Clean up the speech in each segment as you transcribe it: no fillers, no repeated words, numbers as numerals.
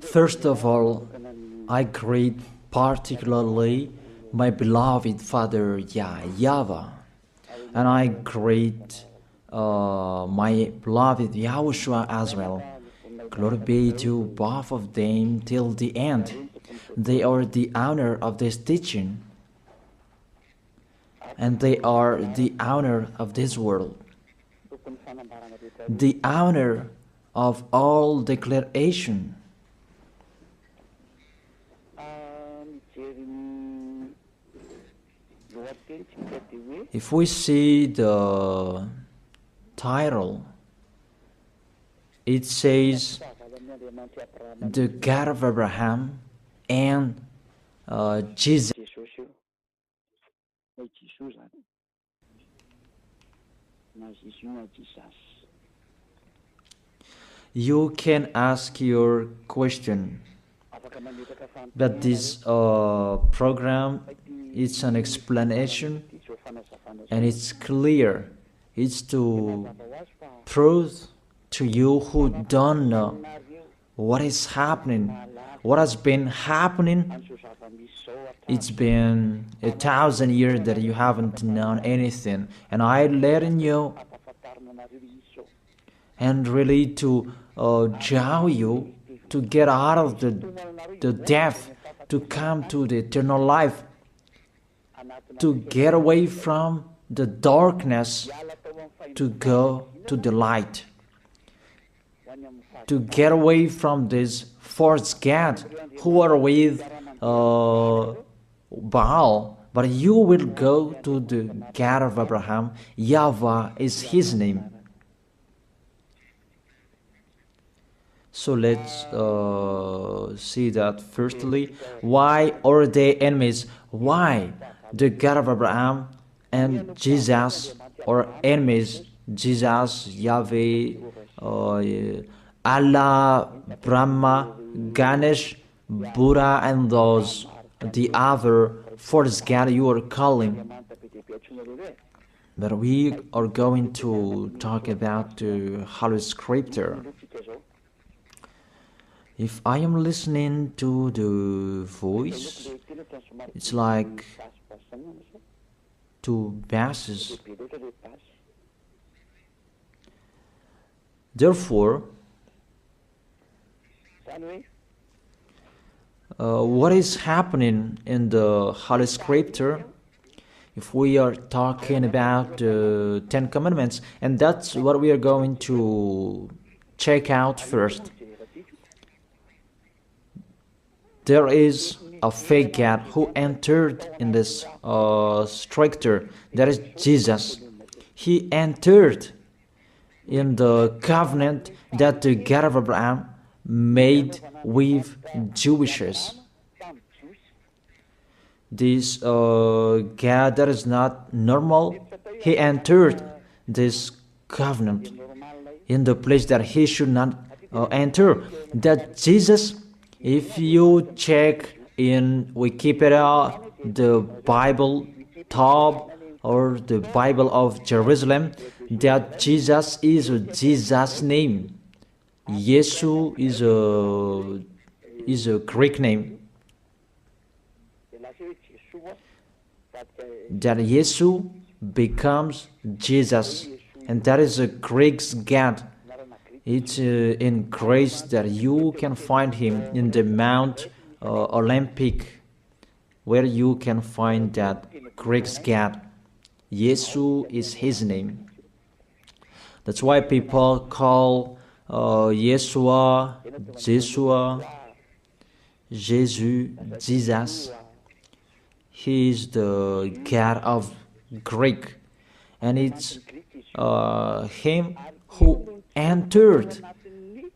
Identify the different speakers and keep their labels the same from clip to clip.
Speaker 1: First of all, I greet particularly my beloved Father YAHVAH, and I greet my beloved YAHOSHUA as well. Glory be to both of them till the end. They are the honor of this teaching, and they are the honor of this world, the honor of all declaration. If we see the title, it says the God of Abraham and Jesus. You can ask your question, but this program, it's an explanation, and it's clear. It's to prove to you who don't know what is happening, what has been happening. It's been 1,000 years that you haven't known anything, and I'm letting you, and really to draw you to get out of the death, to come to the eternal life, to get away from the darkness, to go to the light, to get away from this false god who are with Baal, but you will go to the God of Abraham. YAHVAH is his name. So let's see that firstly. Why are they enemies? Why the God of Abraham and Jesus are enemies? Jesus, Yahweh, Allah, Brahma, Ganesh, Buddha, and those, the other false god you are calling. But we are going to talk about the Holy Scripture. If I am listening to the voice, it's like two basses. Therefore, what is happening in the Holy Scripture? If we are talking about the 10 Commandments, and that's what we are going to check out first. There is a fake God who entered in this structure. That is Jesus. He entered in the covenant that the God of Abraham made with Jewishes. This God that is not normal, he entered this covenant in the place that he should not enter. That Jesus, if you check in Wikipedia, the Bible top or the Bible of Jerusalem, that Jesus is Jesus' name. Yesu is a Greek name. That Yesu becomes Jesus, and that is a Greek God. It's in grace that you can find him in the Mount Olympic, where you can find that Greek God. Yesu is his name. That's why people call Yeshua, Jeshua, Jesus, Jesus. He is the God of Greek, and it's him who entered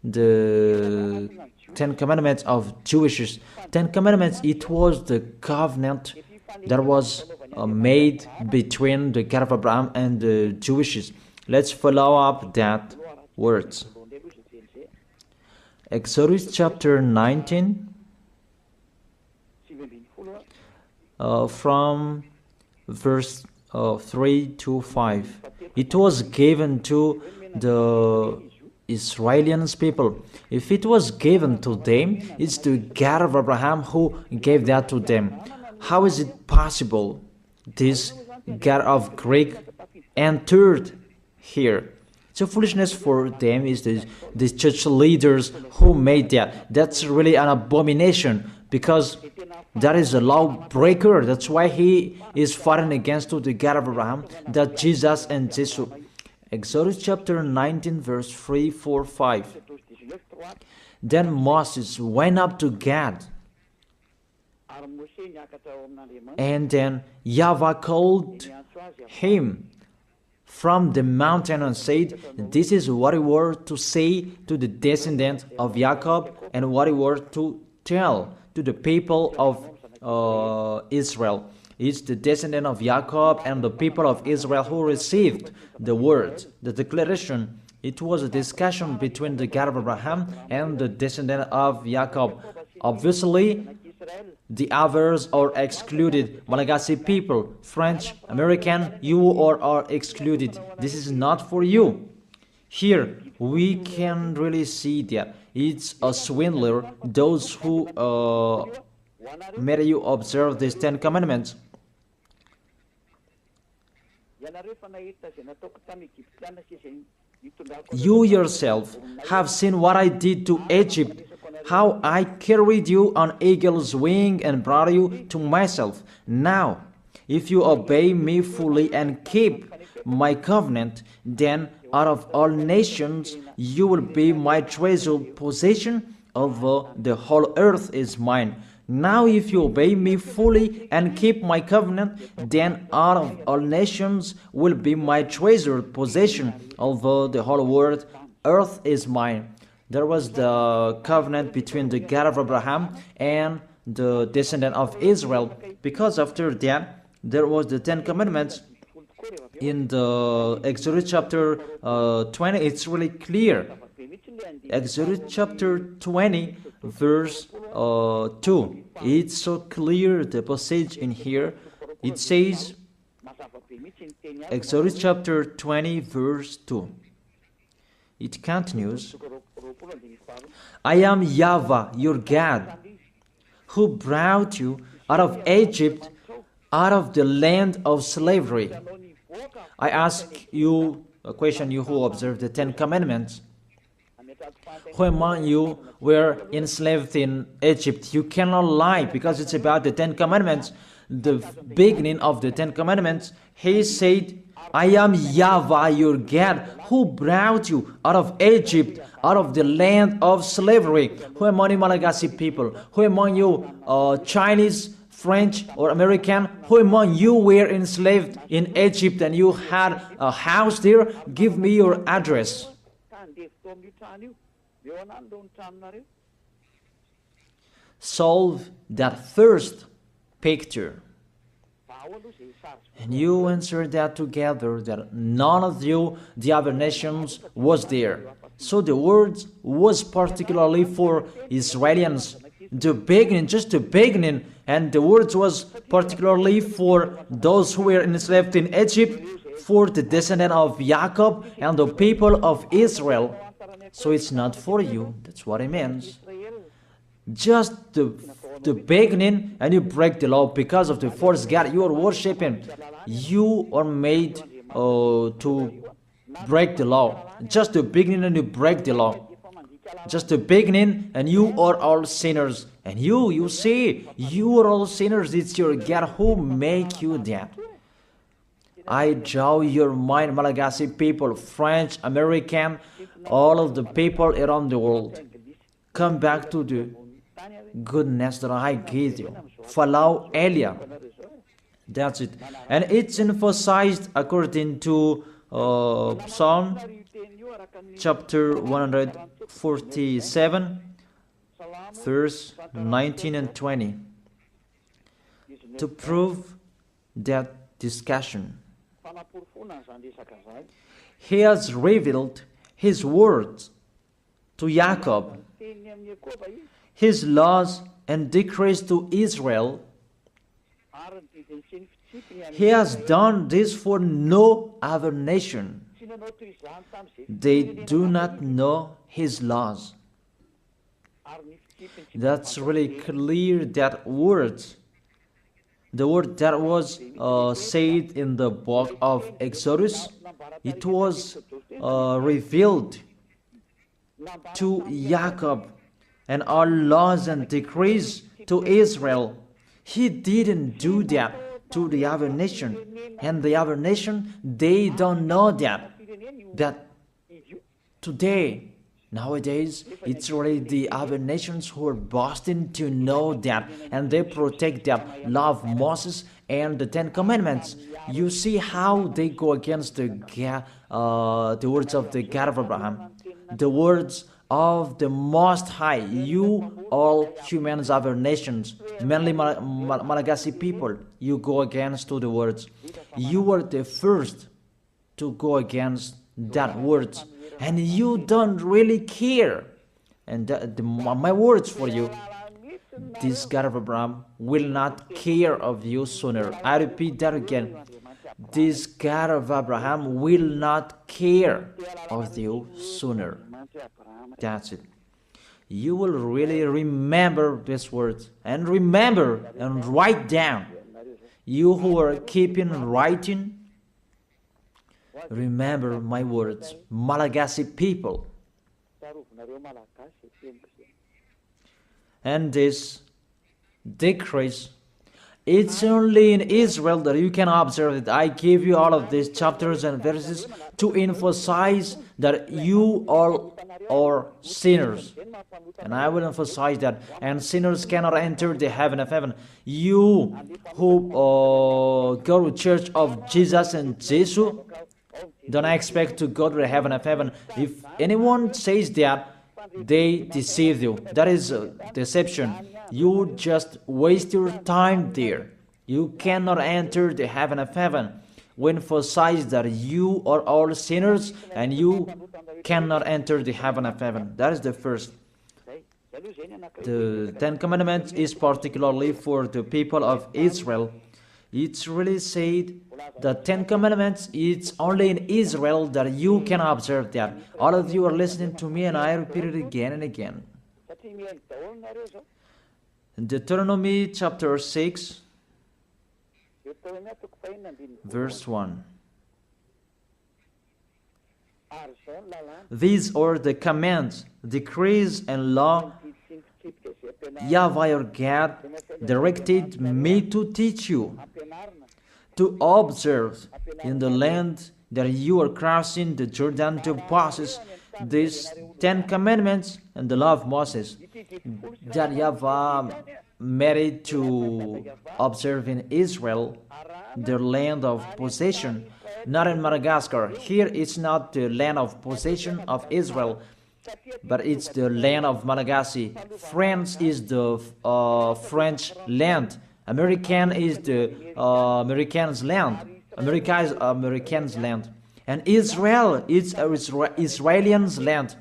Speaker 1: the 10 Commandments of Jewish. 10 Commandments, it was the covenant that was made between the God of Abraham and the Jewishes. Let's follow up that words. Exodus chapter 19, from verse 3 to 5. It was given to the Israelians people. If it was given to them, it's the God of Abraham who gave that to them. How is it possible this God of Greek entered here? It's a foolishness for them. Is the church leaders who made that. That's really an abomination, because that is a lawbreaker. That's why he is fighting against the God of Abraham, that Jesus and Jesus. Exodus chapter 19 verse 3, 4, 5. Then Moses went up to Gad, and then YAHVAH called him from the mountain and said, this is what you were to say to the descendant of Jacob, and what you were to tell to the people of Israel. It's the descendant of Jacob and the people of Israel who received the word, the declaration. It was a discussion between the God of Abraham and the descendant of Jacob. Obviously, the others are excluded. Malagasy people, French, American, you are excluded. This is not for you. Here, we can really see that it's a swindler, those who made you observe these 10 commandments. You yourself have seen what I did to Egypt, how I carried you on eagle's wing and brought you to myself. Now, if you obey me fully and keep my covenant, then out of all nations you will be my treasured possession, although the whole earth is mine. Now if you obey me fully and keep my covenant, then out of all nations will be my treasured possession, although the whole world, earth is mine. There was the covenant between the God of Abraham and the descendant of Israel, because after that there was the 10 commandments. In the Exodus chapter 20, it's really clear. Exodus chapter 20 verse 2. It's so clear, the passage in here. It says, Exodus chapter 20 verse 2. It continues, I am YAHVAH, your God, who brought you out of Egypt, out of the land of slavery. I ask you a question, you who observe the 10 commandments. Who among you were enslaved in Egypt? You cannot lie, because it's about the 10 commandments. The beginning of the 10 commandments, he said, I am YAHVAH, your God, who brought you out of Egypt, out of the land of slavery. Who among you Malagasy people? Who among you Chinese, French, or American? Who among you were enslaved in Egypt and you had a house there? Give me your address. Solve that first picture. And you answer that together, that none of you, the other nations, was there. So the word was particularly for Israelians. The beginning, just the beginning, and the word was particularly for those who were enslaved in Egypt, for the descendant of Jacob and the people of Israel. So it's not for you. That's what it means. Just the beginning, and you break the law because of the false God you are worshiping. You are made to break the law. Just the beginning, and you break the law. Just the beginning, and you are all sinners. And you see, you are all sinners. It's your God who make you that. I draw your mind, Malagasy people, French, American, all of the people around the world. Come back to the goodness that I gave you. Follow Elia. That's it. And it's emphasized according to Psalm chapter 147, verse 19 and 20. To prove that discussion, he has revealed his words to Jacob, his laws and decrees to Israel. He has done this for no other nation. They do not know His laws. That's really clear, that word. The word that was said in the book of Exodus, it was revealed to Jacob, and all laws and decrees to Israel. He didn't do that to the other nation, and the other nation, they don't know that today, nowadays, it's really the other nations who are boasting to know that, and they protect that, love Moses and the Ten Commandments. You see how they go against the words of the God of Abraham, the words of the Most High. You, all humans, other nations, mainly Malagasy people, you go against to the words. You were the first to go against that words, and you don't really care. And my words for you, this God of Abraham will not care of you sooner. I repeat that again. This God of Abraham will not care of you sooner. That's it. You will really remember these words, and remember and write down. You who are keeping writing, remember my words, Malagasy people. And this decrease, it's only in Israel that you can observe it. I give you all of these chapters and verses to emphasize that you all are sinners. And I will emphasize that. And sinners cannot enter the heaven of heaven. You who go to church of Jesus and Jesus, don't expect to go to the heaven of heaven. If anyone says that, they deceive you. That is deception. You just waste your time there. You cannot enter the heaven of heaven. We emphasize that you are all sinners and you cannot enter the heaven of heaven. That is the first. The Ten Commandments is particularly for the people of Israel. It's really said the Ten Commandments, it's only in Israel that you can observe that. All of you are listening to me, and I repeat it again and again. Deuteronomy chapter 6, verse 1. These are the commands, decrees, and law YAHVAH your God directed me to teach you, to observe in the land that you are crossing the Jordan to possess these 10 commandments and the law of Moses, that YAHVAH made it to observe in Israel, their land of possession, not in Madagascar. Here it's not the land of possession of Israel, but it's the land of Malagasy. France is the French land. American is the American's land. America is American's land. And Israel is Israelians' land.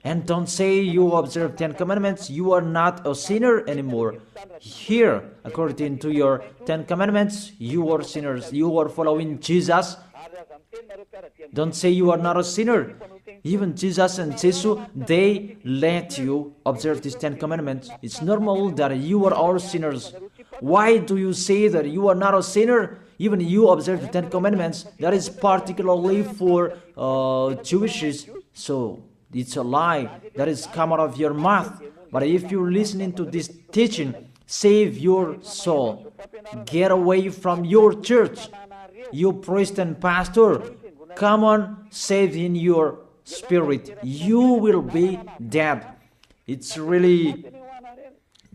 Speaker 1: And don't say you observe 10 commandments, you are not a sinner anymore. Here, according to your 10 commandments, you are sinners. You are following Jesus. Don't say you are not a sinner. Even Jesus and Jesus, they let you observe these 10 commandments. It's normal that you are all sinners. Why do you say that you are not a sinner? Even you observe the 10 commandments. That is particularly for Jewishes. So it's a lie that is come out of your mouth. But if you're listening to this teaching, save your soul. Get away from your church. You priest and pastor, come on, save in your spirit. You will be dead. It's really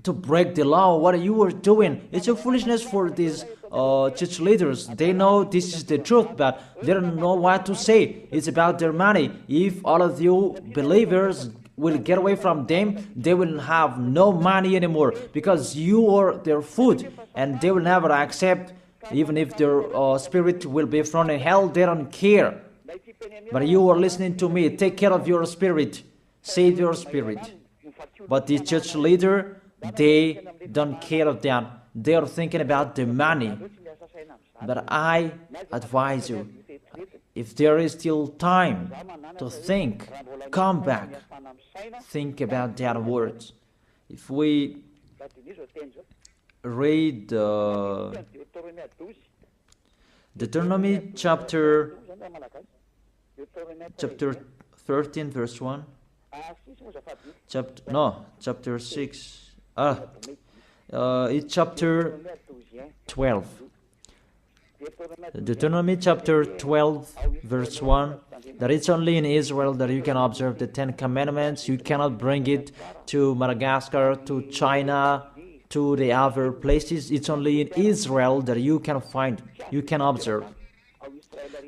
Speaker 1: to break the law, what you are doing. It's a foolishness for these church leaders. They know this is the truth, but they don't know what to say. It's about their money. If all of you believers will get away from them, they will have no money anymore, because you are their food, and they will never accept. Even if their spirit will be thrown in hell, they don't care. But you are listening to me. Take care of your spirit. Save your spirit. But the church leader, they don't care of that. They are thinking about the money. But I advise you, if there is still time to think, come back, think about that words. If we read Deuteronomy chapter 13 verse 1, chapter 6, it's chapter 12. Deuteronomy chapter 12 verse 1, that it's only in Israel that you can observe the 10 commandments. You cannot bring it to Madagascar, to China, to the other places. It's only in Israel that you can find, you can observe.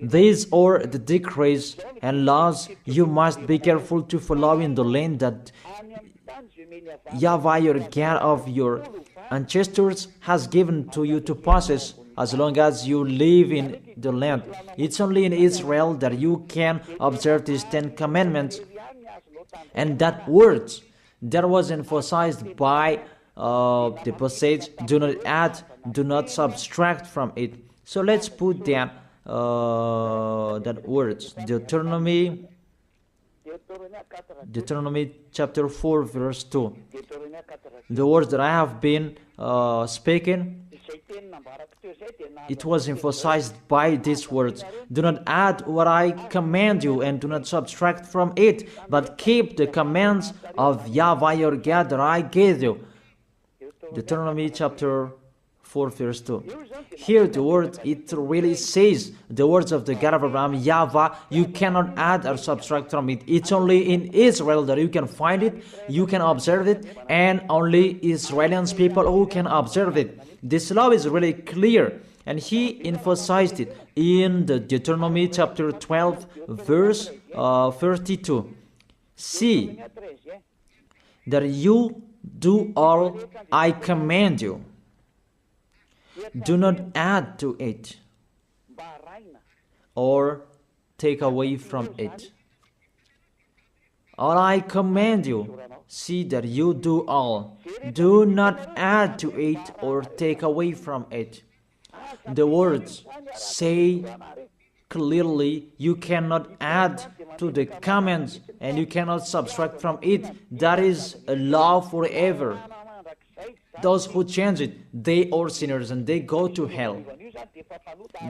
Speaker 1: These are the decrees and laws you must be careful to follow in the land that YAHVAH, your God of your ancestors, has given to you to possess as long as you live in the land. It's only in Israel that you can observe these 10 commandments. And that word that was emphasized by the passage, do not add, do not subtract from it. So let's put that words, Deuteronomy chapter 4 verse 2. The words that I have been speaking, it was emphasized by these words. Do not add what I command you, and do not subtract from it, but keep the commands of YAHVAH your God that I gave you. Deuteronomy chapter 4 verse 2. Here the word, it really says, the words of the God of Abraham, YAHVAH, you cannot add or subtract from it. It's only in Israel that you can find it, you can observe it, and only Israelians people who can observe it. This law is really clear, and he emphasized it in the Deuteronomy chapter 12 verse 32. See that you do all I command you. Do not add to it or take away from it. All I command you, see that you do all. Do not add to it or take away from it. The words say clearly you cannot add to the commands and you cannot subtract from it. That is a law forever. Those who change it, they are sinners and they go to hell.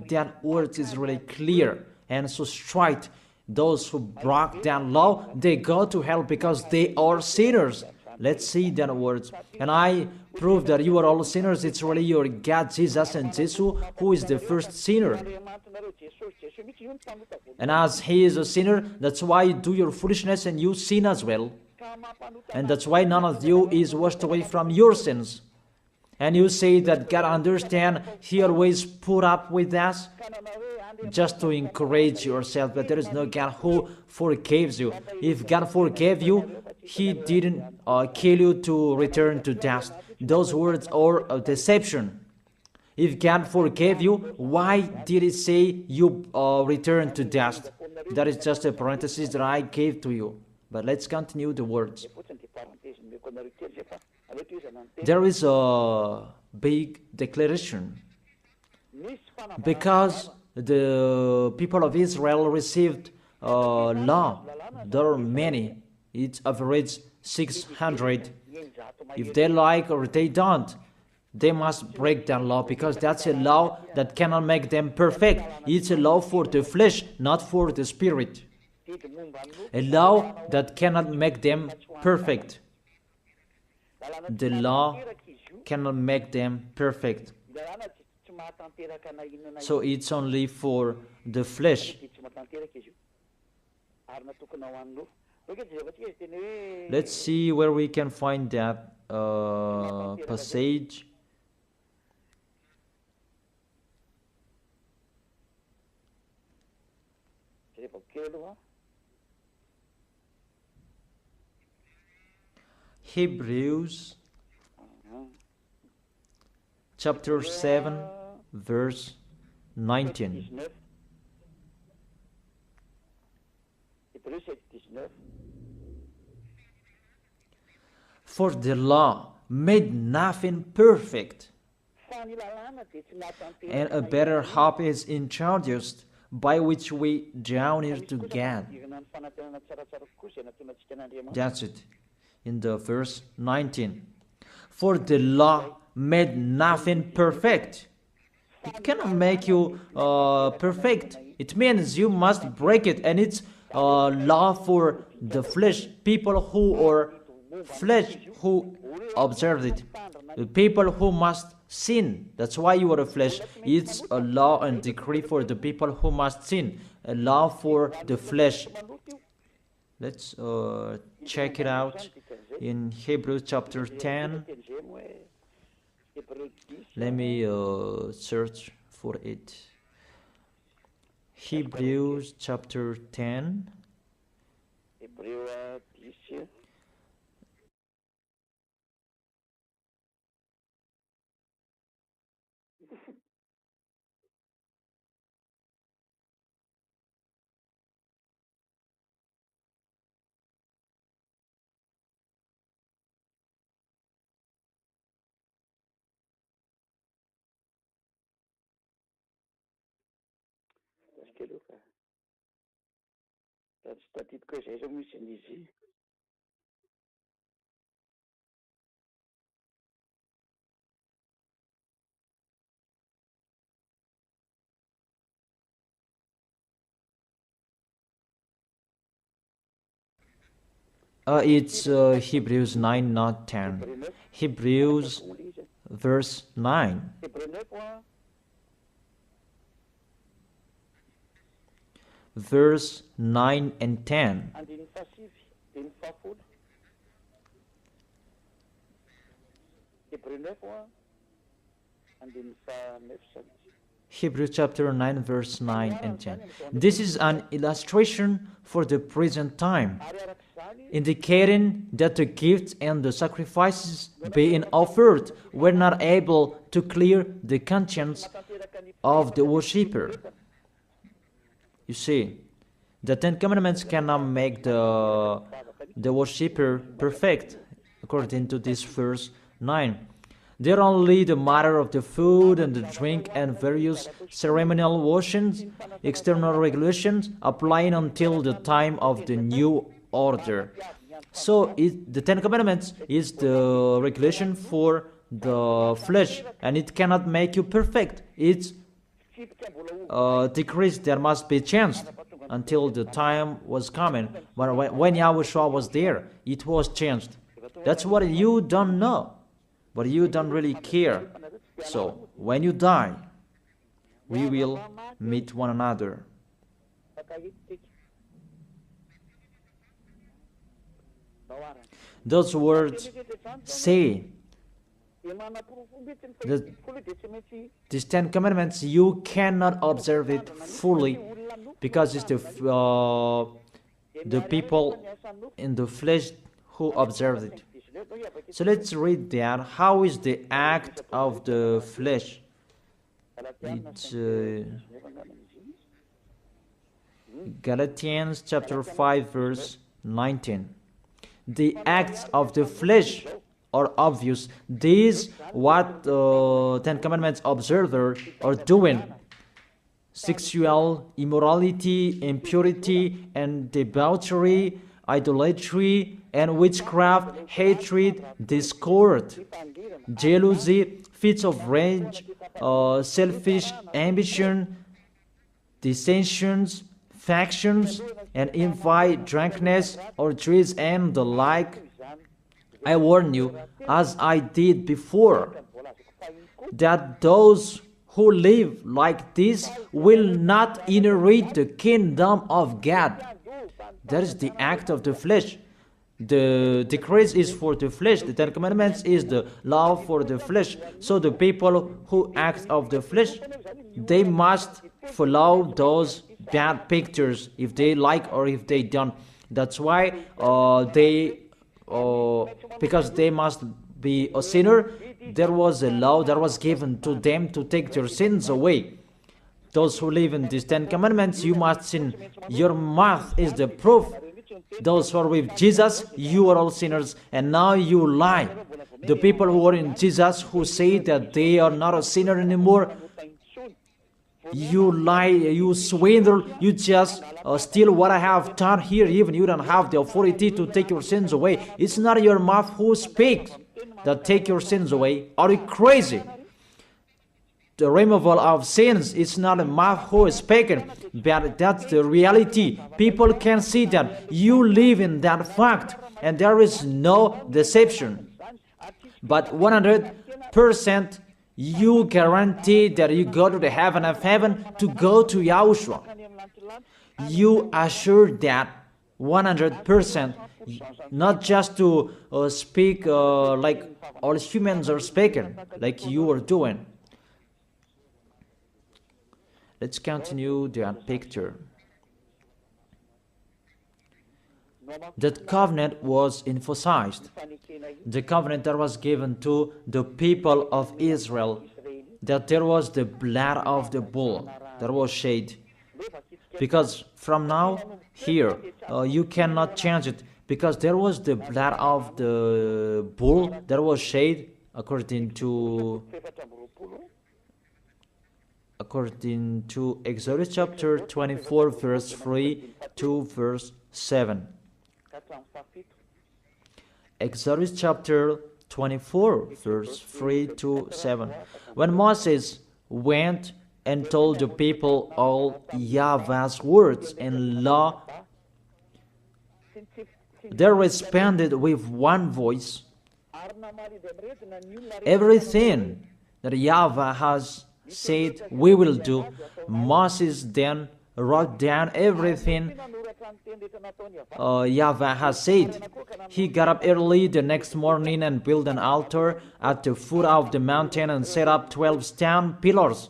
Speaker 1: That word is really clear and so straight. Those who broke that law, they go to hell because they are sinners. Let's see that words. And I prove that you are all sinners. It's really your God, Jesus and Jesus, who is the first sinner. And as he is a sinner, that's why you do your foolishness and you sin as well. And that's why none of you is washed away from your sins. And you say that God understands, he always put up with us, just to encourage yourself, but there is no God who forgives you. If God forgave you, he didn't kill you to return to dust. Those words are a deception. If God forgave you, why did he say you return to dust? That is just a parenthesis that I gave to you. But let's continue the words. There is a big declaration. Because the people of Israel received law, there are many. It's average 600. If they like or they don't, they must break that law, because that's a law that cannot make them perfect. It's a law for the flesh, not for the spirit. A law that cannot make them perfect. The law cannot make them perfect. So it's only for the flesh. Let's see where we can find that passage. Hebrews chapter 7 verse 19. For the law made nothing perfect, and a better hope is introduced by which we draw near to God. That's it. In the verse 19. For the law made nothing perfect. It cannot make you perfect. It means you must break it, and it's law for the flesh, people who are flesh who observe it, the people who must sin. That's why you are a flesh. It's a law and decree for the people who must sin, a law for the flesh. Let's check it out in Hebrews chapter 10. Let me search for it. Hebrews chapter 10. It's Hebrews 9, not 10. Hebrews verse 9. Verse 9 and 10. Hebrews chapter 9, verse 9 and 10. This is an illustration for the present time, indicating that the gifts and the sacrifices being offered were not able to clear the conscience of the worshipper. You see, the Ten Commandments cannot make the worshipper perfect, according to this verse 9. They're only the matter of the food and the drink and various ceremonial washings, external regulations applying until the time of the new order. So the Ten Commandments is the regulation for the flesh, and it cannot make you perfect. It's decrease that must be changed until the time was coming. But when YAHVAH was there, it was changed. That's what you don't know, but you don't really care. So when you die, we will meet one another. Those words say that these Ten Commandments, you cannot observe it fully because it's the people in the flesh who observe it. So let's read that. How is the act of the flesh? It's Galatians chapter 5 verse 19. The acts of the flesh are obvious. These what Ten Commandments observers are doing: sexual immorality, impurity, and debauchery, idolatry, and witchcraft, hatred, discord, jealousy, fits of rage, selfish ambition, dissensions, factions, and envy, drunkenness, orgies, and the like. I warn you, as I did before, that those who live like this will not inherit the kingdom of God. That is the act of the flesh. The decrease is for the flesh. The Ten Commandments is the law for the flesh. So the people who act of the flesh, they must follow those bad pictures if they like or if they don't. That's why because they must be a sinner, there was a law that was given to them to take their sins away. Those who live in these Ten Commandments, you must sin. Your mouth is the proof. Those who are with Jesus, you are all sinners, and now you lie. The people who are in Jesus, who say that they are not a sinner anymore, You lie, you swindle, you just steal what I have done here. Even you don't have the authority to take your sins away. It's not your mouth who speaks that take your sins away. Are you crazy? The removal of sins is not a mouth who is speaking, but that's the reality. People can see that you live in that fact, and there is no deception. But 100% you guarantee that you go to the heaven of heaven to go to Yahushua. You assure that 100%, not just to speak like all humans are speaking, like you are doing. Let's continue that picture. That covenant was emphasized. The covenant that was given to the people of Israel, that there was the blood of the bull that was shed. Because from now, here, you cannot change it, because there was the blood of the bull that was shed according to Exodus chapter 24, verse 3 to verse 7. Exodus chapter 24, verse 3 to 7. When Moses went and told the people all YAHVAH's words and law, they responded with one voice. Everything that YAHVAH has said we will do. Moses then wrote down everything YAHVAH has said. He got up early the next morning and built an altar at the foot of the mountain and set up 12 stone pillars.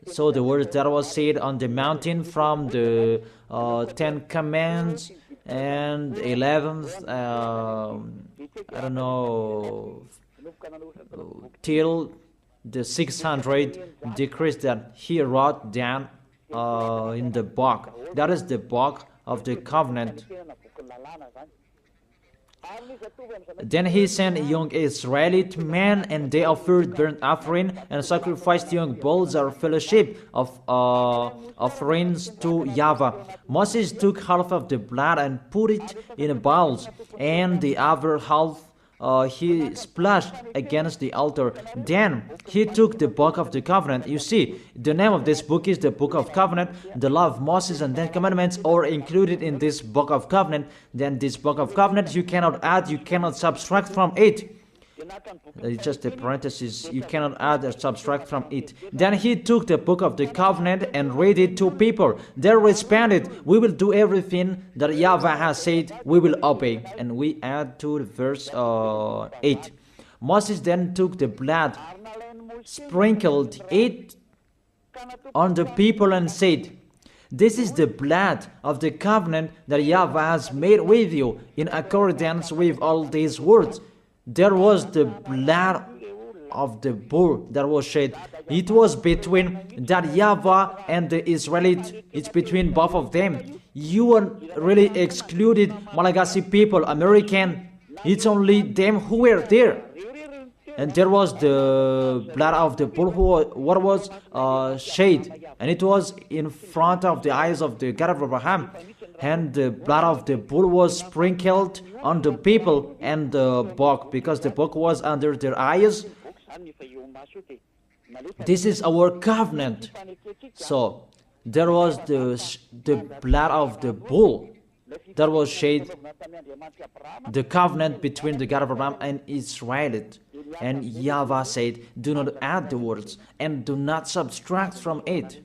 Speaker 1: So the words that was said on the mountain from the 10 Commandments and 11th, I don't know, till the 600 decrees that he wrote down in the book. That is the book of the covenant. Then he sent young Israelite men, and they offered burnt offering and sacrificed young bulls or fellowship of offerings to YAHVAH. Moses took half of the blood and put it in bowls, and the other half he splashed against the altar. Then he took the book of the covenant. You see, the name of this book is the book of covenant. The law of Moses and 10 commandments are included in this book of covenant. Then this book of covenant, you cannot add, you cannot subtract from it. It's just a parenthesis. You cannot add or subtract from it. Then he took the book of the covenant and read it to people. They responded, we will do everything that YAHVAH has said, we will obey. And we add to verse 8. Moses then took the blood, sprinkled it on the people and said, this is the blood of the covenant that YAHVAH has made with you in accordance with all these words. There was the blood of the bull that was shed. It was between that YAHVAH and the Israelite. It's between both of them. You are really excluded Malagasy people, American. It's only them who were there. And there was the blood of the bull what was shed. And it was in front of the eyes of the God of Abraham. And the blood of the bull was sprinkled on the people and the book, because the book was under their eyes. This is our covenant. So there was the blood of the bull that was shed, the covenant between the God of Abraham and Israel. And YAHVAH said, do not add the words and do not subtract from it.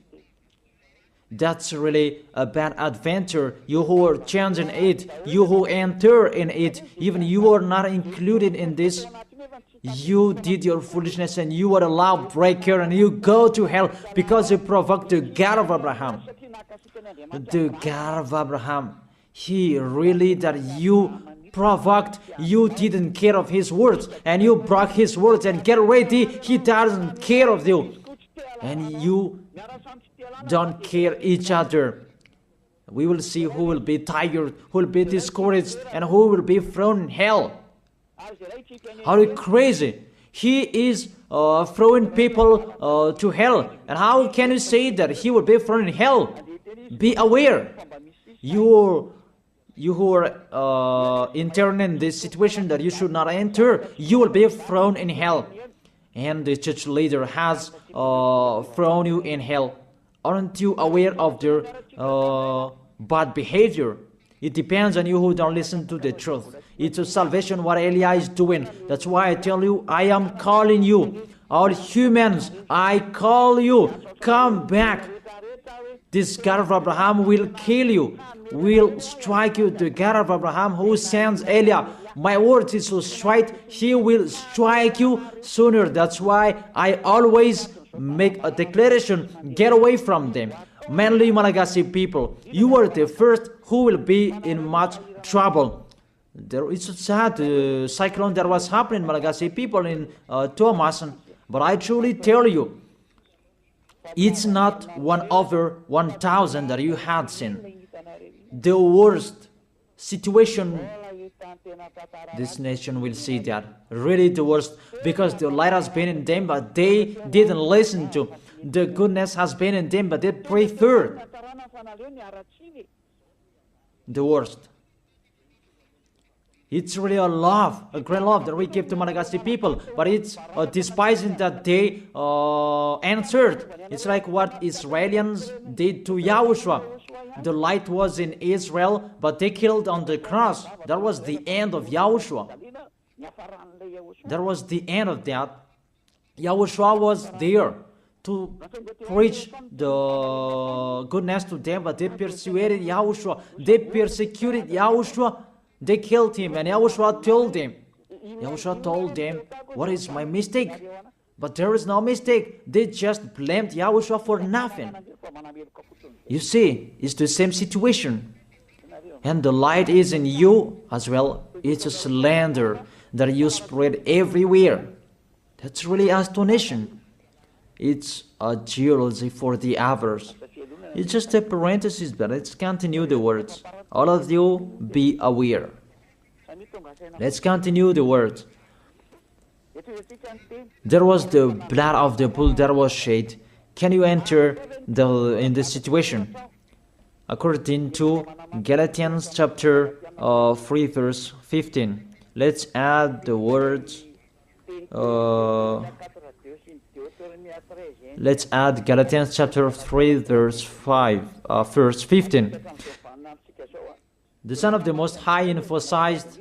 Speaker 1: That's really a bad adventure. You who are changing it, you who enter in it, even you are not included in this. You did your foolishness and you are a lawbreaker and you go to hell because you provoked the God of Abraham. The God of Abraham, he really that you provoked, you didn't care of his words and you broke his words, and get ready, he doesn't care of you. And you don't care each other. We will see who will be tired, who will be discouraged, and who will be thrown in hell. Are you crazy? He is throwing people to hell. And how can you say that he will be thrown in hell? Be aware. You who are intern in this situation that you should not enter, you will be thrown in hell. And the church leader has thrown you in hell. Aren't you aware of their bad behavior? It depends on you who don't listen to the truth. It's a salvation what Elia is doing. That's why I tell you, I am calling you. All humans, I call you. Come back. This God of Abraham will kill you, will strike you. The God of Abraham who sends Elia, my word is so straight, he will strike you sooner. That's why I always make a declaration, get away from them. Mainly Malagasy people, you are the first who will be in much trouble. It's a sad cyclone that was happening in Malagasy people in Thomas, but I truly tell you, it's not 1 over 1,000 that you had seen. The worst situation, this nation will see that. Really the worst, because the light has been in them, but they didn't listen to. The goodness has been in them, but they preferred the worst. It's really a love, a great love that we give to Malagasy people, but it's despising that they answered. It's like what Israelis did to YAHOSHUA. The light was in Israel, but they killed on the cross. That was the end of YAHOSHUA. That was the end of that. YAHOSHUA was there to preach the goodness to them, but they persuaded YAHOSHUA. They persecuted YAHOSHUA. They killed him, and YAHOSHUA told them. YAHOSHUA told them, what is my mistake? But there is no mistake. They just blamed YAHOSHUA for nothing. You see, it's the same situation. And the light is in you as well. It's a slander that you spread everywhere. That's really astonishing. It's a jealousy for the others. It's just a parenthesis, but let's continue the words. All of you, be aware. Let's continue the words. There was the blood of the bull that was shed. Can you enter in this situation? According to Galatians chapter 3 verse 15. Let's add the words. Let's add Galatians chapter 3 verse 15. The Son of the Most High emphasized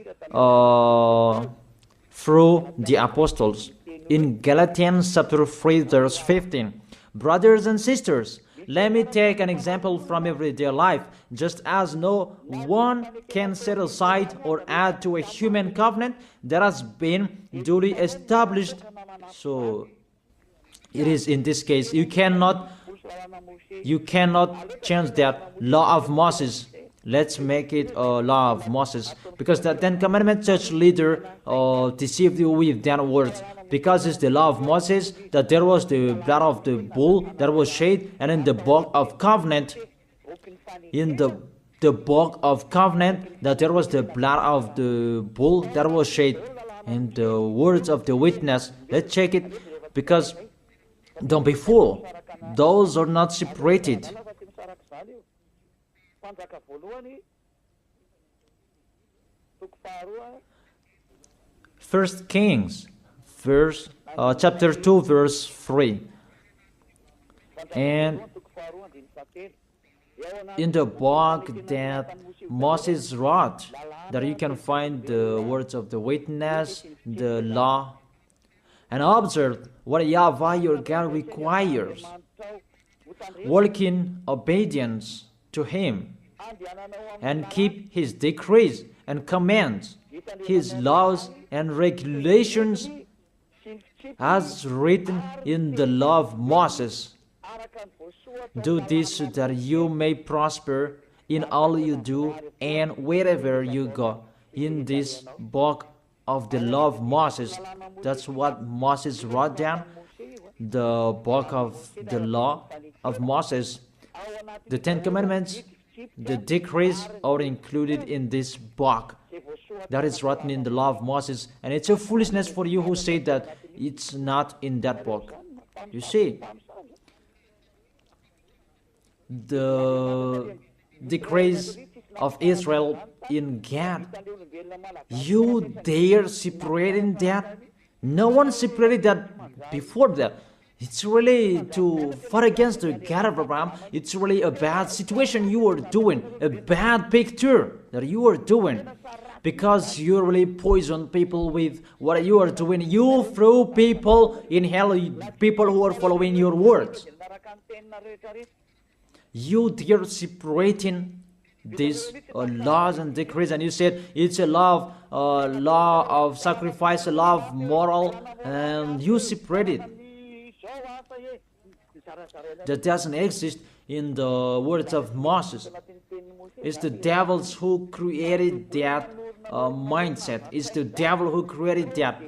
Speaker 1: through the apostles in Galatians chapter 3 verse 15. Brothers and sisters, let me take an example from everyday life. Just as no one can set aside or add to a human covenant that has been duly established, so it is in this case, you cannot change that law of Moses. Let's make it a law of Moses, because the Ten Commandments church leader deceived you with that words. Because it's the law of Moses that there was the blood of the bull that was shed, and in the book of covenant, the book of covenant, that there was the blood of the bull that was shed, and the words of the witness. Let's check it, because don't be fooled. Those are not separated. First Kings, chapter 2, verse 3. And in the book that Moses wrote, that you can find the words of the witness, the law, and observe what YAHVAH your God requires. Walk in obedience to Him, and keep His decrees and commands, His laws and regulations, as written in the law of Moses. Do this so that you may prosper in all you do and wherever you go. In this book of the law of Moses, that's what Moses wrote down, the book of the law of Moses. The Ten Commandments, the decrees are included in this book that is written in the law of Moses. And it's a foolishness for you who say that It's not in that book. You see, the decrees of Israel in Gad, you dare separating that? No one separated that before that. It's really to fight against the God of Abraham. It's really a bad situation you are doing, a bad picture that you are doing, because you really poison people with what you are doing. You throw people in hell, people who are following your words. You dare separating these laws and decrees, and you said it's a law of sacrifice, a law of moral, and you separate it. That doesn't exist in the words of Moses. It's the devils who created that mindset. It's the devil who created that.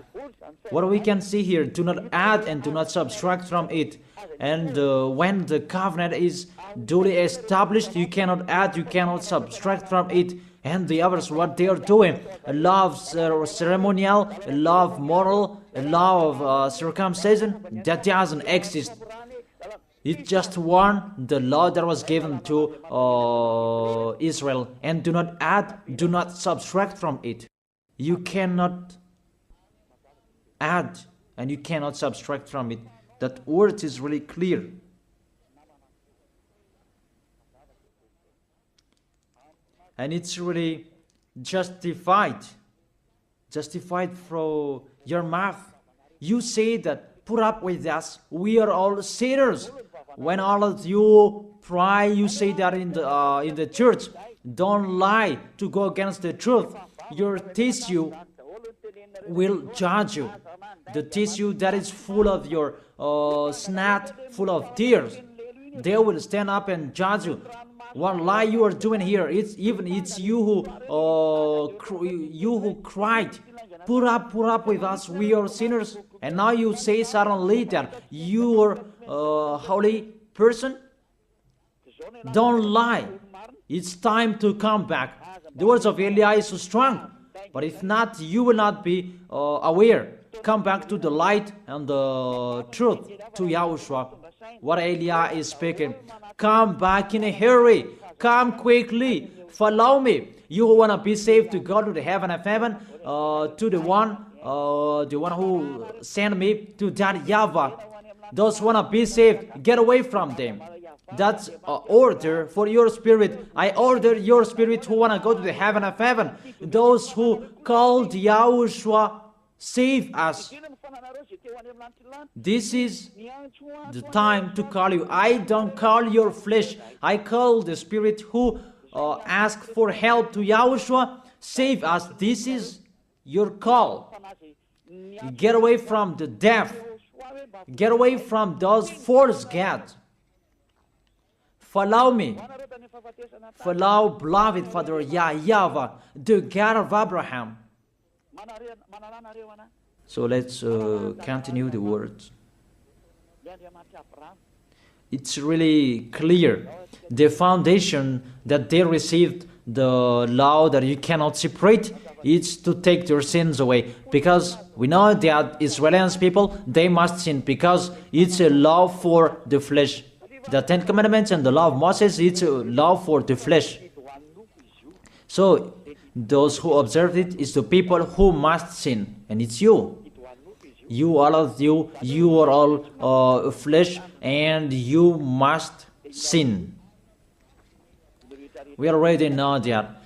Speaker 1: What we can see here, do not add and do not subtract from it. And when the covenant is duly established, you cannot add, you cannot subtract from it. And the others, what they are doing, a law of ceremonial, a law of moral, a law of circumcision, that doesn't exist. It's just one, the law that was given to Israel. And do not add, do not subtract from it. You cannot add and you cannot subtract from it. That word is really clear. And it's really justified from your mouth. You say that, put up with us, we are all sinners. When all of you pray, you say that in the church. Don't lie to go against the truth. Your tissue will judge you. The tissue that is full of your snot, full of tears, they will stand up and judge you. What lie you are doing here? It's you who cried. Put up with us. We are sinners. And now you say suddenly that you are a holy person. Don't lie. It's time to come back. The words of Eli is so strong. But if not, you will not be aware. Come back to the light and the truth, to Yahushua. What Eli is speaking. Come back in a hurry. Come quickly. Follow me. You who want to be saved, to go to the heaven of heaven, to the one who sent me, to that YAHVAH. Those who want to be saved, get away from them. That's an order for your spirit. I order your spirit who want to go to the heaven of heaven. Those who called Yahushua, save us. This is the time to call you. I don't call your flesh. I call the spirit who ask for help to Yahushua. Save us. This is your call. Get away from the deaf. Get away from those false gods. Follow me. Follow beloved Father YAHVAH, the God of Abraham. So let's continue the words. It's really clear. The foundation that they received, the law that you cannot separate, is to take their sins away. Because we know that Israelians people, they must sin because it's a law for the flesh. The Ten Commandments and the law of Moses, it's a law for the flesh. So those who observe it is the people who must sin, and it's you. You, all of you, you are all flesh, and you must sin. We already know that.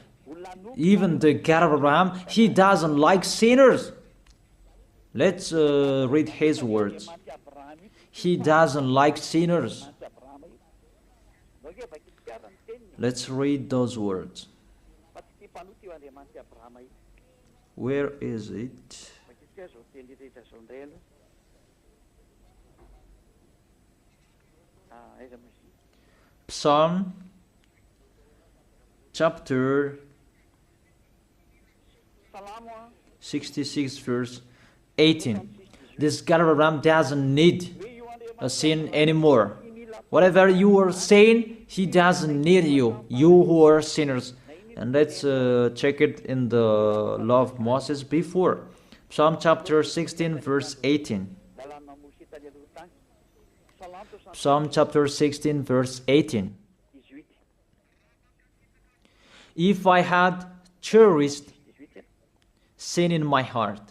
Speaker 1: Even the God of Abraham, he doesn't like sinners. Let's read his words. He doesn't like sinners. Let's read those words. Where is it? Psalm chapter 66 verse 18. This God of Abraham doesn't need a sin anymore. Whatever you are saying, he doesn't need you. You who are sinners. And let's check it in the law of Moses before. Psalm chapter 16, verse 18. Psalm chapter 16, verse 18. If I had cherished sin in my heart,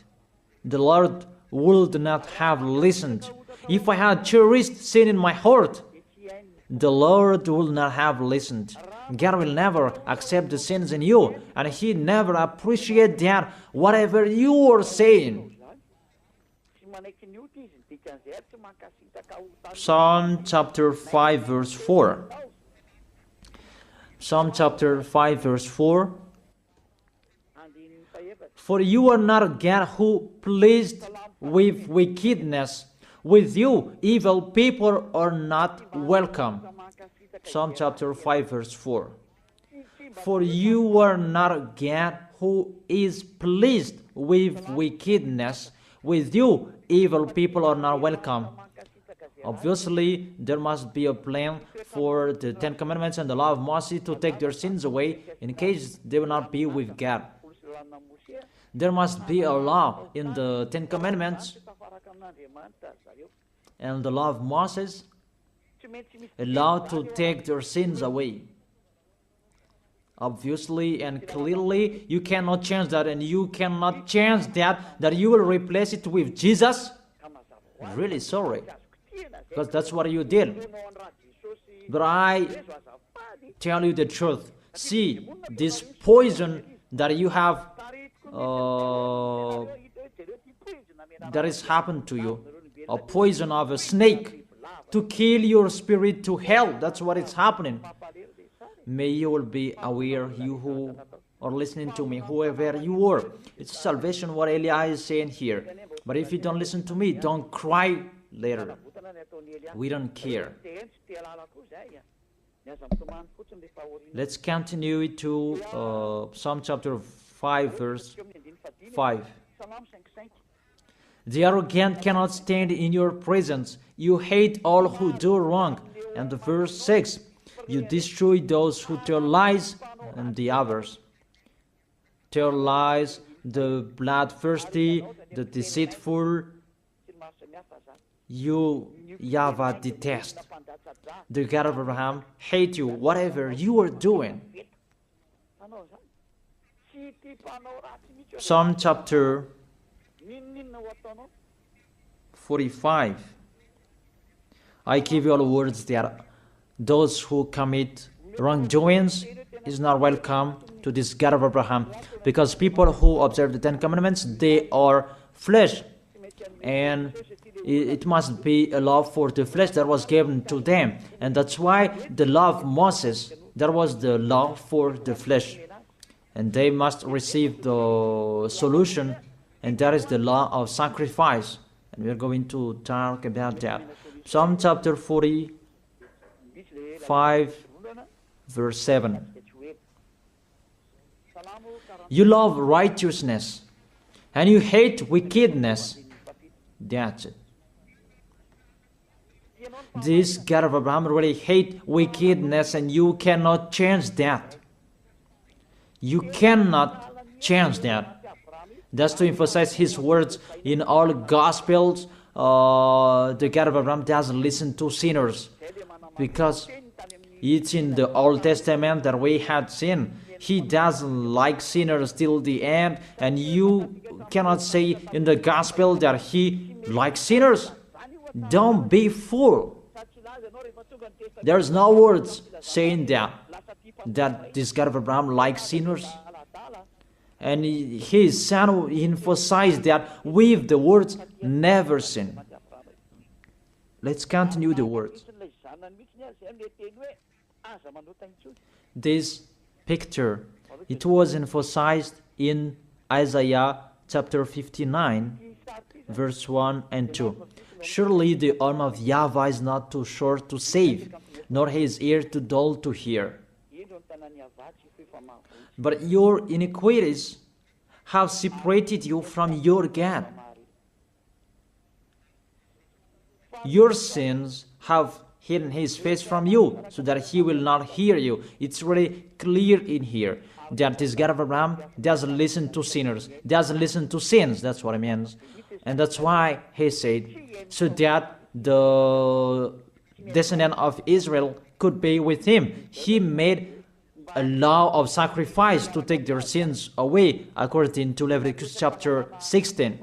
Speaker 1: the Lord would not have listened. If I had cherished sin in my heart, the Lord will not have listened. God will never accept the sins in you, and He never appreciate that whatever you are saying. Psalm chapter 5 verse 4. Psalm chapter 5 verse 4. For you are not a God who pleased with wickedness. With you, evil people are not welcome. Psalm chapter 5 verse 4. For you are not a God who is pleased with wickedness. With you, evil people are not welcome. Obviously, there must be a plan for the Ten Commandments and the law of Moses to take their sins away in case they will not be with God. There must be a law in the Ten Commandments and the law of Moses, a law to take their sins away. Obviously and clearly, you cannot change that, and you cannot change that you will replace it with Jesus. Really sorry, because that's what you did. But I tell you the truth. See, this poison that you have, that has happened to you, a poison of a snake to kill your spirit to hell. That's what is happening. May you will be aware, you who are listening to me, whoever you are. It's salvation what Eli is saying here. But if you don't listen to me, don't cry later. We don't care. Let's continue to Psalm chapter 5 verse 5. The arrogant cannot stand in your presence. You hate all who do wrong. And the verse 6. You destroy those who tell lies, and the others tell lies, the bloodthirsty, the deceitful. You, YAHVAH, detest. The God of Abraham hate you, whatever you are doing. Psalm chapter 45. I give you all words that those who commit wrongdoings is not welcome to this God of Abraham, because people who observe the Ten Commandments, they are flesh, and it must be a law for the flesh that was given to them, and that's why the law of Moses, that was the law for the flesh, and they must receive the solution, and that is the law of sacrifice, and we're going to talk about that. Psalm chapter 45 verse 7. You love righteousness and you hate wickedness. That's it. This God of Abraham really hate wickedness, and you cannot change that. You cannot change that. That's to emphasize his words in all Gospels. The God of Abraham doesn't listen to sinners, because it's in the Old Testament that we had sin. He doesn't like sinners till the end, and you cannot say in the Gospel that he likes sinners. Don't be fool. There's no words saying that this God of Abraham likes sinners. And his son emphasized that with the words, never sin. Let's continue the words. This picture, it was emphasized in Isaiah chapter 59, verse 1 and 2. Surely the arm of YAHVAH is not too short to save, nor his ear too dull to hear. But your iniquities have separated you from your God. Your sins have hidden his face from you so that he will not hear you. It's really clear in here that this God of Abraham doesn't listen to sinners, doesn't listen to sins. That's what it means. And that's why he said, so that the descendant of Israel could be with him. He made a law of sacrifice to take their sins away, according to Leviticus chapter 16.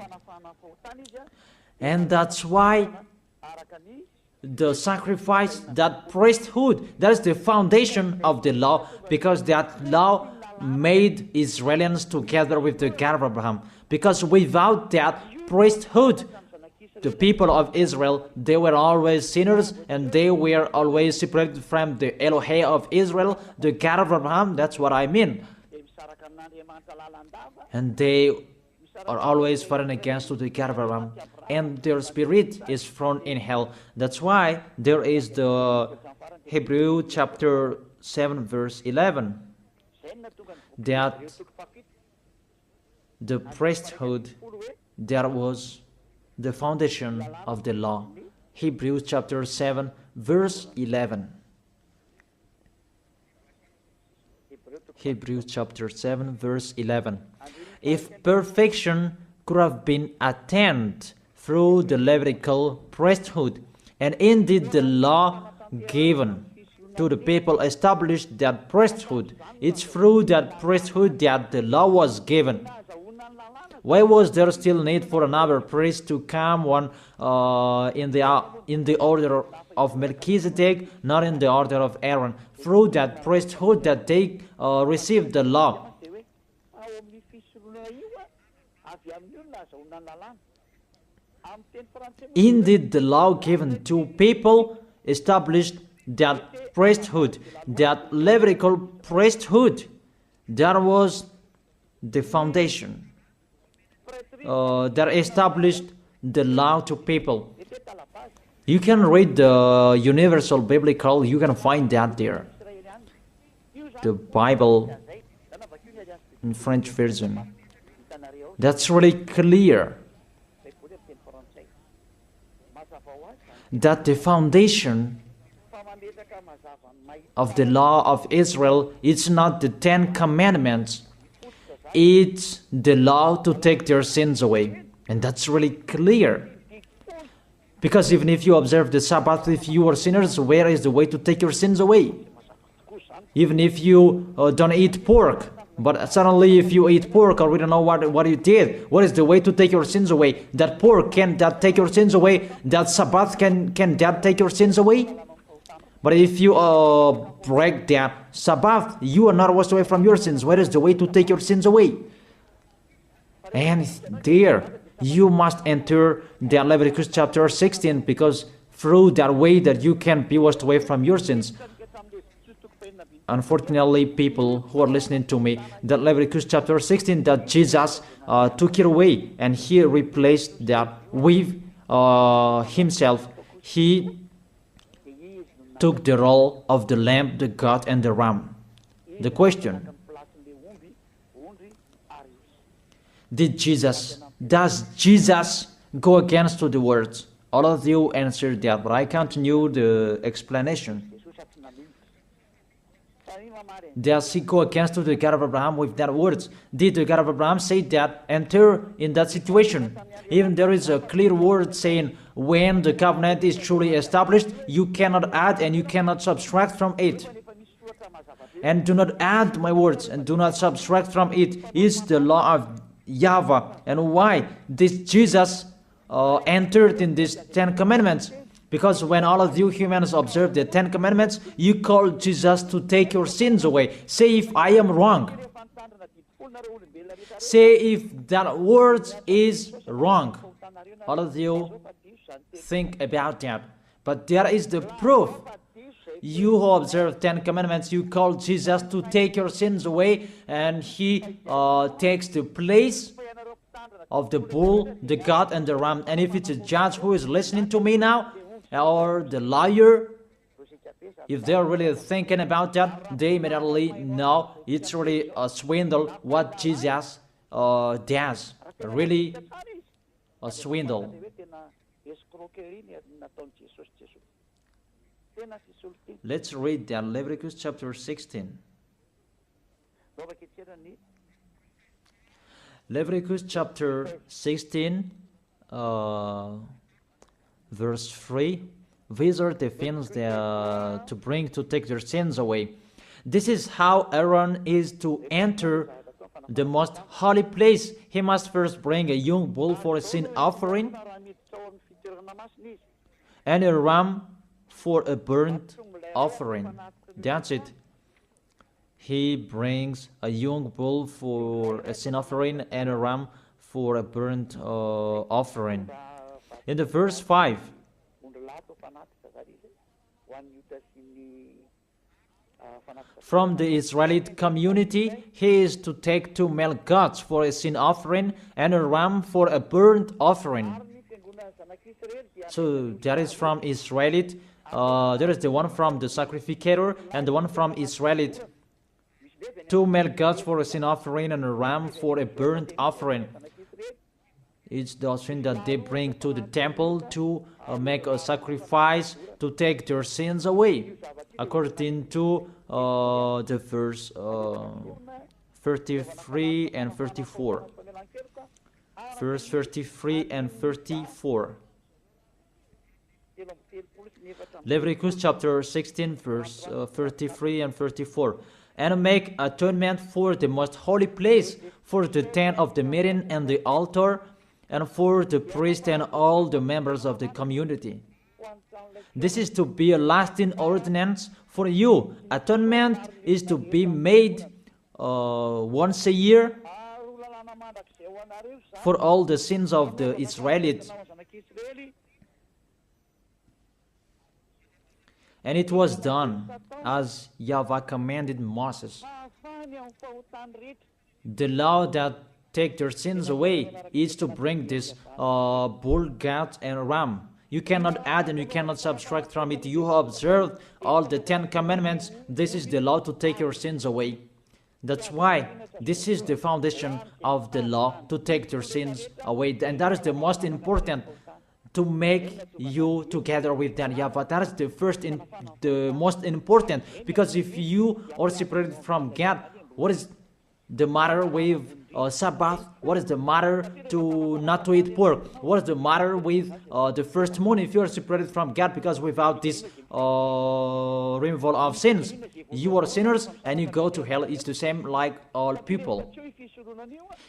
Speaker 1: And that's why the sacrifice, that priesthood, that is the foundation of the law, because that law made Israelians together with the God of Abraham. Because without that priesthood, the people of Israel, they were always sinners, and they were always separated from the Elohim of Israel, the God of Abraham. That's what I mean. And they are always fighting against the God of Abraham, and their spirit is thrown in hell. That's why there is the Hebrew chapter 7 verse 11, that the priesthood, there was the foundation of the law. Hebrews chapter 7 verse 11. Hebrews chapter 7 verse 11. If perfection could have been attained through the Levitical priesthood, and indeed the law given to the people established that priesthood, it's through that priesthood that the law was given. Why was there still need for another priest to come, one in the order of Melchizedek, not in the order of Aaron? Through that priesthood that they received the law. Indeed, the law given to people established that priesthood, that Levitical priesthood. That was the foundation that established the law to people. You can read the Universal Biblical, you can find that there. The Bible in French version. That's really clear. That the foundation of the law of Israel, it's not the 10 commandments, it's the law to take their sins away. And that's really clear. Because even if you observe the Sabbath, if you are sinners, where is the way to take your sins away? Even if you don't eat pork, but suddenly if you eat pork, or we don't know what you did, what is the way to take your sins away? That pork, can that take your sins away? That Sabbath, can that take your sins away? But if you break that Sabbath, you are not washed away from your sins. Where is the way to take your sins away? And there, you must enter the Leviticus chapter 16, because through that way that you can be washed away from your sins. Unfortunately, people who are listening to me, that Leviticus chapter 16, that Jesus took it away, and he replaced that with himself. He took the role of the lamb, the goat, and the ram. The question: does Jesus go against the words? All of you answered that, but I continue the explanation. Does he go against the God of Abraham with that words? Did the God of Abraham say that enter in that situation? Even there is a clear word saying, when the covenant is truly established, you cannot add and you cannot subtract from it. And do not add my words and do not subtract from it is the law of YAHVAH. And why this Jesus entered in these 10 commandments? Because when all of you humans observe the 10 commandments, you call Jesus to take your sins away. Say if I am wrong. Say if that word is wrong. All of you think about that. But there is the proof. You who observe 10 commandments, you call Jesus to take your sins away, and he takes the place of the bull, the goat, and the ram. And if it's a judge who is listening to me now, or the lawyer, if they're really thinking about that, they immediately know it's really a swindle what Jesus does. Really a swindle. Let's read that, Leviticus chapter 16. Leviticus chapter 16, verse 3. These are the things that, to bring to take their sins away. This is how Aaron is to enter the most holy place. He must first bring a young bull for a sin offering and a ram for a burnt offering. That's it. He brings a young bull for a sin offering and a ram for a burnt offering. In the verse 5, from the Israelite community, he is to take 2 male goats for a sin offering and a ram for a burnt offering. So that is from Israelite. There is the one from the sacrificator and the one from Israelite. 2 male goats for a sin offering and a ram for a burnt offering. It's the offering that they bring to the temple to make a sacrifice to take their sins away, according to the verse 33 and 34. Verse 33 and 34. Leviticus chapter 16, verse 33 and 34. And make atonement for the most holy place, for the tent of the meeting and the altar, and for the priest and all the members of the community. This is to be a lasting ordinance for you. Atonement is to be made once a year for all the sins of the Israelites. And it was done as YAHVAH commanded Moses. The law that take their sins away is to bring this bull, goat, and ram. You cannot add and you cannot subtract from it. You have observed all the 10 commandments. This is the law to take your sins away. That's why this is the foundation of the law, to take your sins away. And that is the most important, to make you together with that YAHVAH. That is the most important, because if you are separated from God, what is the matter with Sabbath? What is the matter to not to eat pork? What is the matter with the first moon if you are separated from God? Because without this removal of sins, you are sinners and you go to hell. It's the same like all people.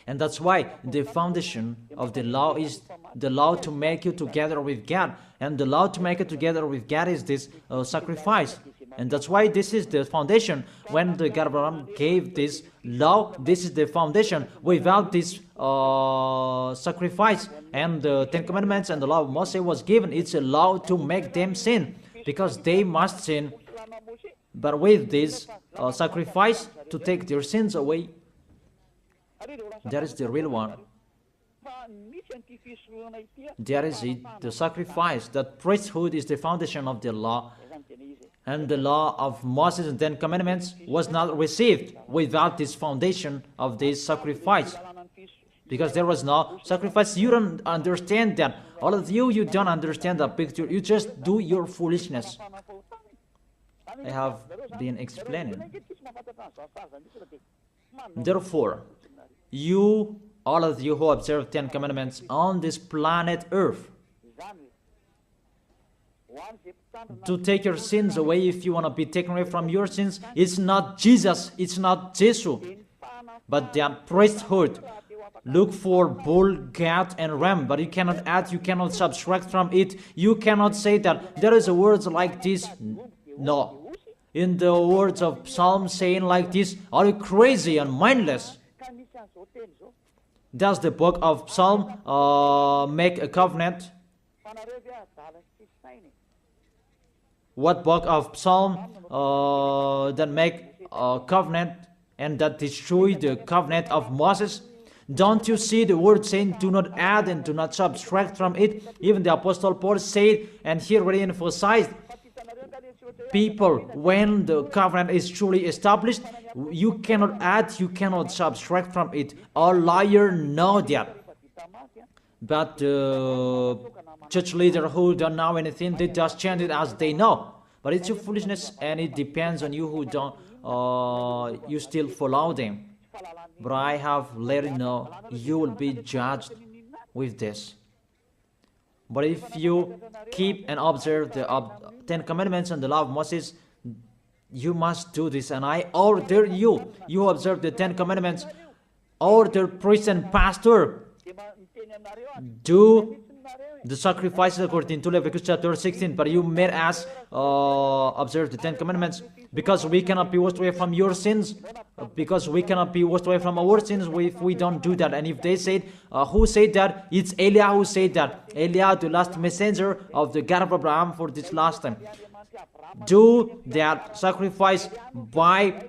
Speaker 1: And that's why the foundation of the law is the law to make you together with God. And the law to make it together with God is this sacrifice. And that's why this is the foundation. When the God of Abraham gave this law, this is the foundation. Without this sacrifice and the 10 commandments and the law of Moses was given, it's a law to make them sin, because they must sin. But with this sacrifice to take their sins away, that is the real one. There is it, the sacrifice. That priesthood is the foundation of the law. And the law of Moses and 10 commandments was not received without this foundation of this sacrifice. Because there was no sacrifice. You don't understand that. All of you, you don't understand the picture. You just do your foolishness. I have been explaining. Therefore, you, all of you who observe 10 commandments on this planet Earth, to take your sins away, if you want to be taken away from your sins, it's not Jesus, it's not Jesus, but the priesthood. Look for bull, goat, and ram, but you cannot add, you cannot subtract from it. You cannot say that there is a words like this. No. In the words of Psalm saying like this, are you crazy and mindless? Does the book of Psalm make a covenant? What book of Psalm that make a covenant and that destroy the covenant of Moses? Don't you see the word saying, do not add and do not subtract from it? Even the Apostle Paul said, and here really emphasized, people, when the covenant is truly established, you cannot add, you cannot subtract from it. All liars know that. But church leaders who don't know anything, they just chant it as they know. But it's your foolishness, and it depends on you who don't, you still follow them. But I have let you know, you will be judged with this. But if you keep and observe the 10 commandments and the law of Moses, you must do this. And I order you, you observe the 10 commandments, order priest and pastor, do the sacrifices according to Leviticus chapter 16. But you made us observe the 10 commandments, because we cannot be washed away from your sins, because we cannot be washed away from our sins if we don't do that. And if they said, who said that? It's Eliah who said that. Eliah, the last messenger of the God of Abraham for this last time. Do that sacrifice by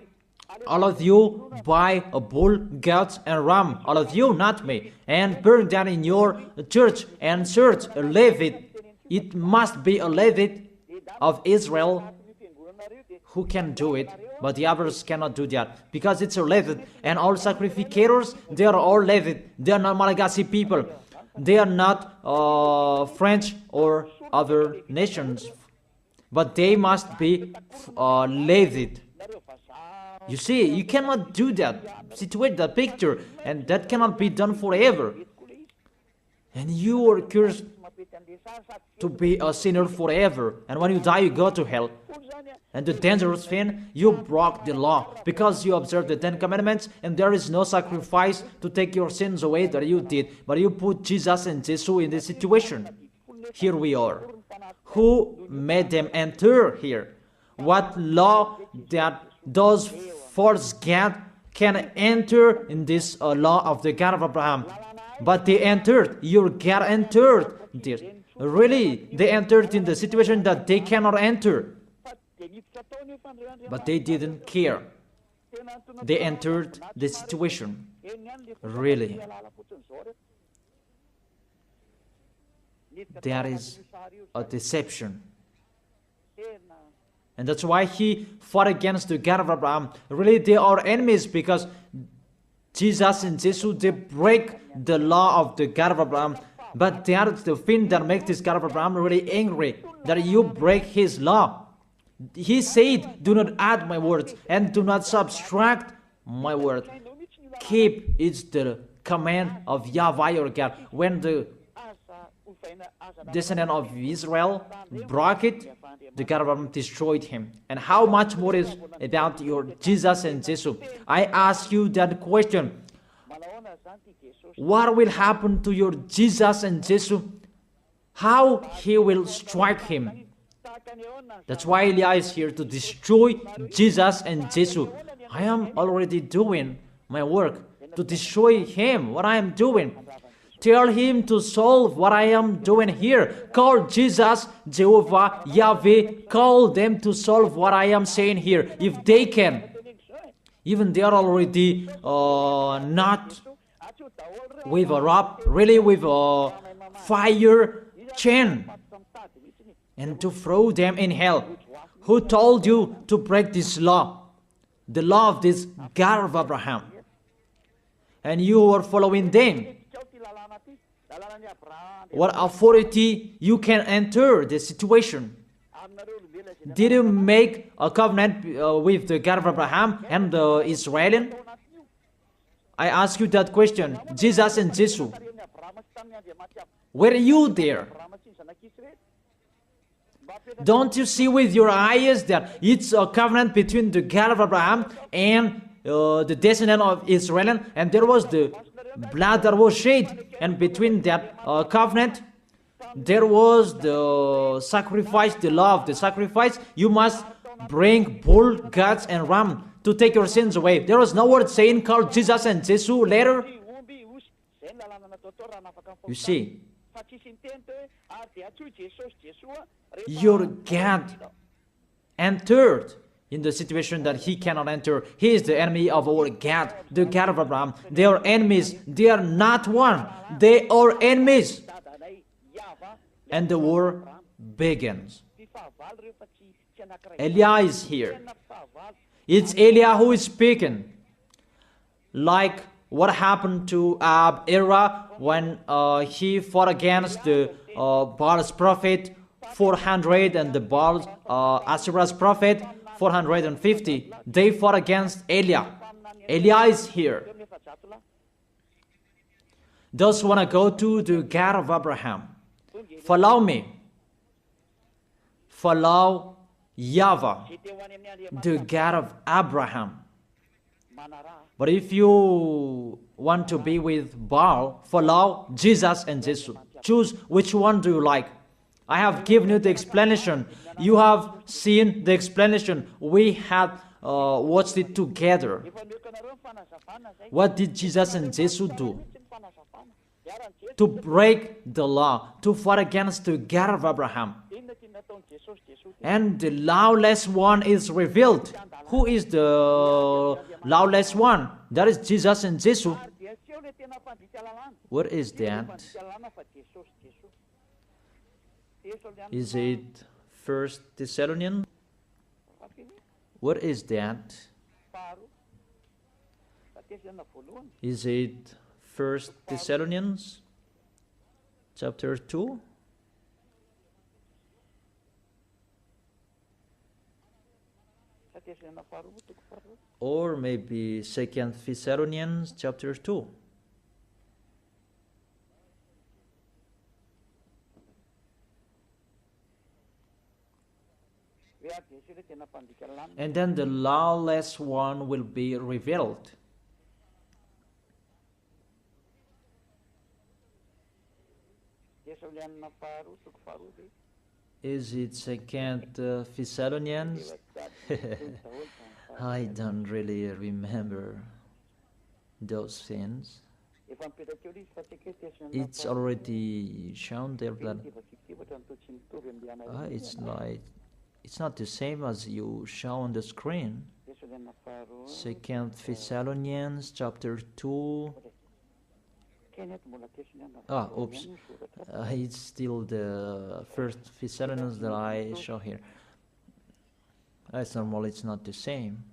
Speaker 1: all of you, by a bull, goats, and ram, all of you, not me, and burn that in your church and search a Levite. It must be a Levite of Israel who can do it, but the others cannot do that, because it's a Levite. And all sacrificators, they are all Levite. They are not Malagasy people. They are not French or other nations, but they must be Levite. You see, you cannot do that, situate that picture, and that cannot be done forever. And you are cursed to be a sinner forever, and when you die, you go to hell. And the dangerous thing, you broke the law, because you observed the 10 commandments, and there is no sacrifice to take your sins away that you did, but you put Jesus and Jesus in this situation. Here we are. Who made them enter here? What law that those false God can enter in this law of the God of Abraham? But they entered. Your God entered this. Really, they entered in the situation that they cannot enter. But they didn't care. They entered the situation. Really. That is a deception. And that's why he fought against the God of Abraham. Really, they are enemies, because Jesus and Jesus, they break the law of the God of Abraham. But that's the thing that makes this God of Abraham really angry, that you break his law. He said, do not add my words, and do not subtract my word. Keep, it's the command of YAHVAH your God. When the descendant of Israel broke it, the God of Abraham destroyed him. And how much more is about your Jesus and Jesus? I ask you that question. What will happen to your Jesus and Jesus? How he will strike him? That's why Eliah is here, to destroy Jesus and Jesus. I am already doing my work to destroy him, what I am doing. Tell him to solve what I am doing here. Call Jesus, Jehovah, Yahweh. Call them to solve what I am saying here, if they can. Even they are already not with a rope, really with a fire chain, and to throw them in hell. Who told you to break this law? The law of this God of Abraham. And you are following them. What authority you can enter the situation? Did you make a covenant with the God of Abraham and the Israelian? I ask you that question. Jesus and Jesus, were you there? Don't you see with your eyes that it's a covenant between the God of Abraham and the descendant of Israel, and there was the blood that was shed, and between that covenant there was the sacrifice, the law of the sacrifice. You must bring bull, goats, and ram to take your sins away. There was no word saying call Jesus and Jesus later. You see, your God entered in the situation that he cannot enter. He is the enemy of our God, the God of Abraham. They are enemies. They are not one. They are enemies. And the war begins. Eliah is here. It's Eliah who is speaking. Like what happened to Era when he fought against the Baal's prophet 400, and the Baal, Asherah's prophet, 450. They fought against Eliah. Eliah is here. Those who want to go to the God of Abraham, follow me. Follow YAHVAH, the God of Abraham. But if you want to be with Baal, follow Jesus and Jesus. Choose which one do you like. I have given you the explanation. You have seen the explanation. We have watched it together. What did Jesus and Jesus do? To break the law, to fight against the God of Abraham. And the lawless one is revealed. Who is the lawless one? That is Jesus and Jesus. What is that? Is it 1 Thessalonians? What is that? Is it 1 Thessalonians chapter 2? Or maybe 2 Thessalonians chapter 2. And then the lawless one will be revealed. Is it 2 Thessalonians? I don't really remember those things. It's already shown there, but it's not the same as you show on the screen. 2 Thessalonians chapter 2. Oops. It's still the 1 Thessalonians that I show here. It's normal, it's not the same.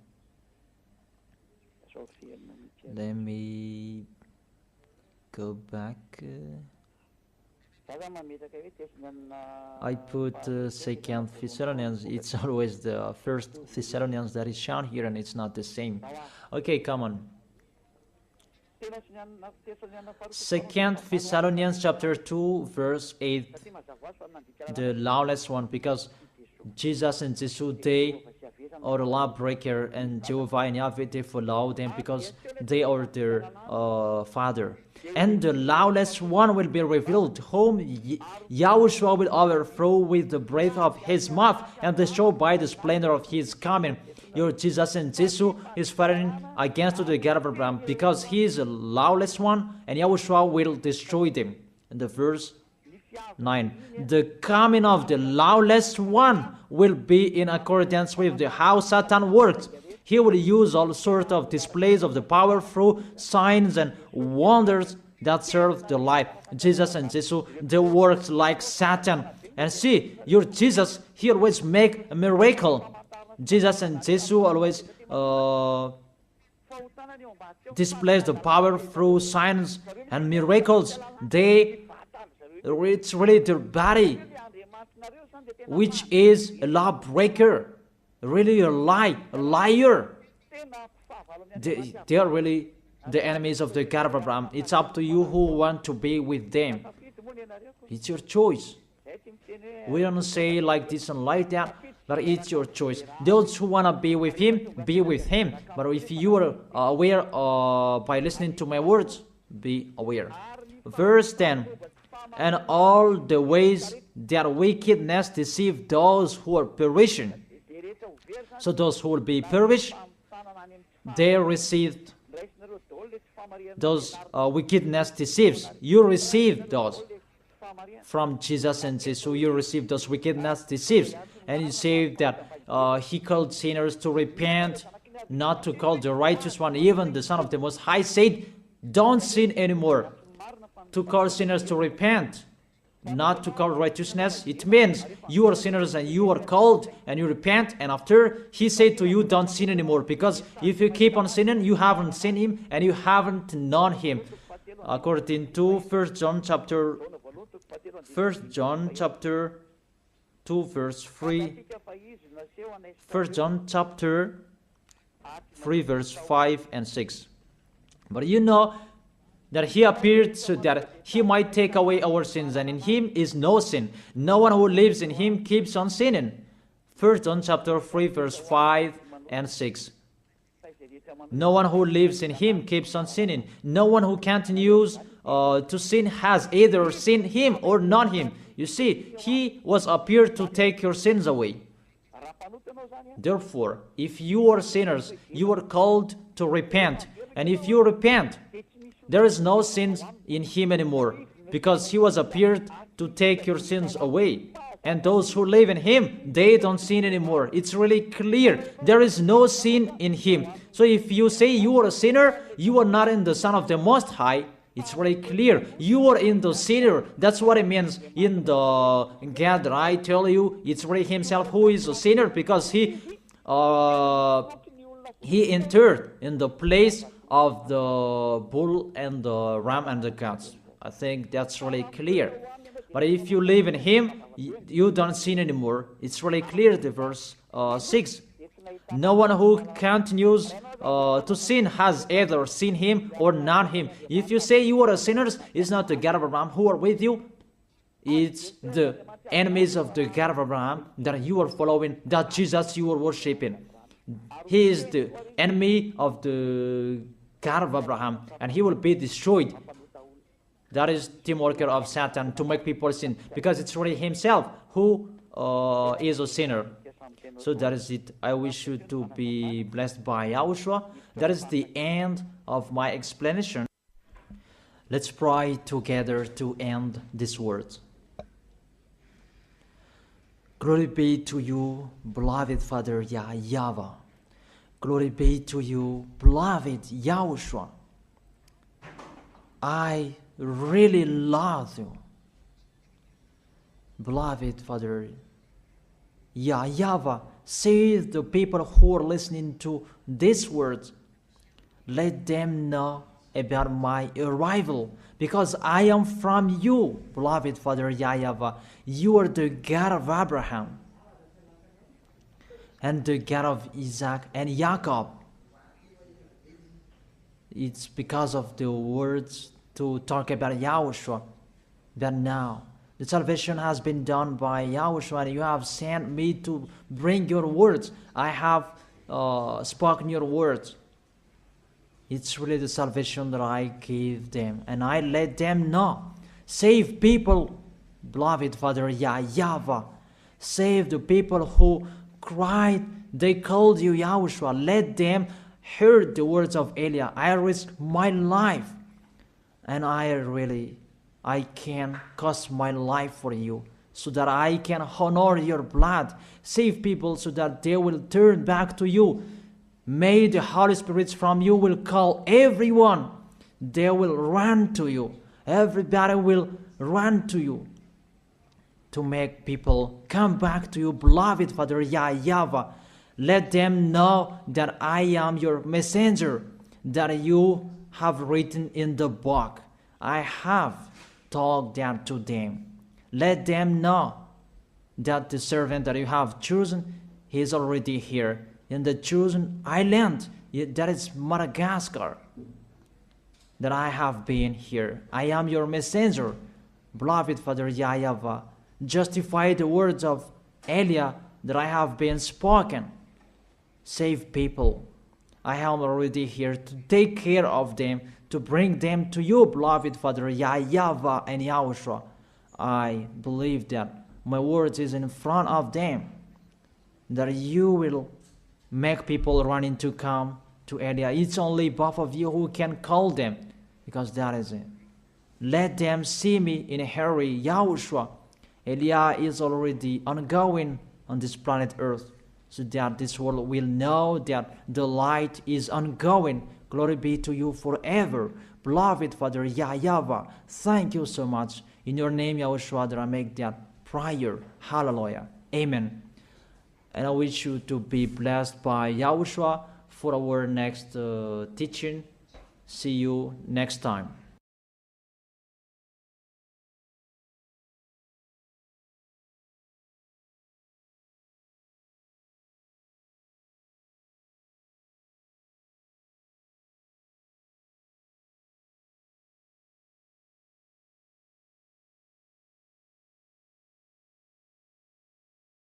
Speaker 1: Let me go back. I put 2 Thessalonians. It's always the 1 Thessalonians that is shown here, and it's not the same. Okay, come on. 2 Thessalonians chapter 2 verse 8, the lawless one, because Jesus and Jesus, they are the lawbreaker, and Jehovah and Yahweh, they follow them because they are their father. And the lawless one will be revealed, whom YAHOSHUA will overthrow with the breath of his mouth and destroy by the splendor of his coming. Your Jesus and Jesus is fighting against the God of Abraham because he is a lawless one, and YAHOSHUA will destroy them. In the verse 9, the coming of the lawless one will be in accordance with how Satan works. He will use all sorts of displays of the power through signs and wonders that serve the life. Jesus and Jesus, they work like Satan. And see, your Jesus, he always make a miracle. Jesus and Jesus always displays the power through signs and miracles. It's really their body, which is a lawbreaker, really a liar. They are really the enemies of the God of Abraham. It's up to you who want to be with them. It's your choice. We don't say like this and like that, but it's your choice. Those who want to be with him, be with him. But if you are aware by listening to my words, be aware. Verse 10, and all the ways that wickedness deceive those who are perishing. So those who will be perished, they received those wickedness deceives. You received those from Jesus and Jesus. So you received those wickedness deceives. And you say that he called sinners to repent, not to call the righteous one. Even the Son of the Most High said, don't sin anymore. To call sinners to repent, not to call righteousness. It means you are sinners and you are called and you repent, and after he said to you, don't sin anymore, because if you keep on sinning, you haven't seen him and you haven't known him. According to 1 John chapter 2 verse 3. 1 John chapter 3 verse 5 and 6. But you know that he appeared so that he might take away our sins, and in him is no sin. No one who lives in him keeps on sinning. 1 John chapter 3 verse 5 and 6. No one who lives in him keeps on sinning. No one who continues to sin has either seen him or not him. You see, he was appeared to take your sins away. Therefore, if you are sinners, you are called to repent. And if you repent, there is no sin in him anymore, because he was appeared to take your sins away. And those who live in him, they don't sin anymore. It's really clear. There is no sin in him. So if you say you are a sinner, you are not in the Son of the Most High. It's very clear. You are in the sinner. That's what it means in the God that I tell you. It's really himself who is a sinner, because he entered in the place of the bull and the ram and the goats. I think that's really clear. But if you live in him, you don't sin anymore. It's really clear, the verse 6. No one who continues to sin has either seen him or not him. If you say you are a sinner, it's not the God of Abraham who are with you. It's the enemies of the God of Abraham that you are following, that Jesus you are worshiping. He is the enemy of the God of Abraham, and he will be destroyed. That is the worker of Satan, to make people sin, because it's really himself who is a sinner. So that is it. I wish you to be blessed by Yahushua. That is the end of my explanation. Let's pray together to end this word. Glory be to you, beloved Father YAHVAH. Glory be to you, beloved Yahushua. I really love you, beloved Father YAHVAH. Save the people who are listening to these words. Let them know about my arrival, because I am from you, beloved Father YAHVAH. You are the God of Abraham and the God of Isaac and Jacob. It's because of the words to talk about Yahushua that now the salvation has been done by Yahushua, and you have sent me to bring your words. I have spoken your words. It's really the salvation that I give them, and I let them know. Save people, beloved Father YAHVAH. Save the people who cried, they called you Yahushua. Let them hear the words of Eliah. I risk my life, and I can cost my life for you, so that I can honor your blood. Save people so that they will turn back to you. May the Holy Spirit from you will call everyone. They will run to you. Everybody will run to you to make people come back to you, beloved Father YAHVAH. Let them know that I am your messenger, that you have written in the book. I have told that to them. Let them know that the servant that you have chosen, he is already here in the chosen island, that is Madagascar, that I have been here. I am your messenger, beloved Father YAHVAH. Justify the words of Eliah that I have been spoken. Save people. I am already here to take care of them, to bring them to you, beloved Father YAHVAH and Yahushua. I believe that my words is in front of them, that you will make people running to come to Eliah. It's only both of you who can call them, because that is it. Let them see me in a hurry, Yahushua. Eliah is already ongoing on this planet Earth, so that this world will know that the light is ongoing. Glory be to you forever, beloved Father YAHVAH. Thank you so much. In your name, Yahushua, that I make that prayer. Hallelujah. Amen. And I wish you to be blessed by Yahushua for our next teaching. See you next time.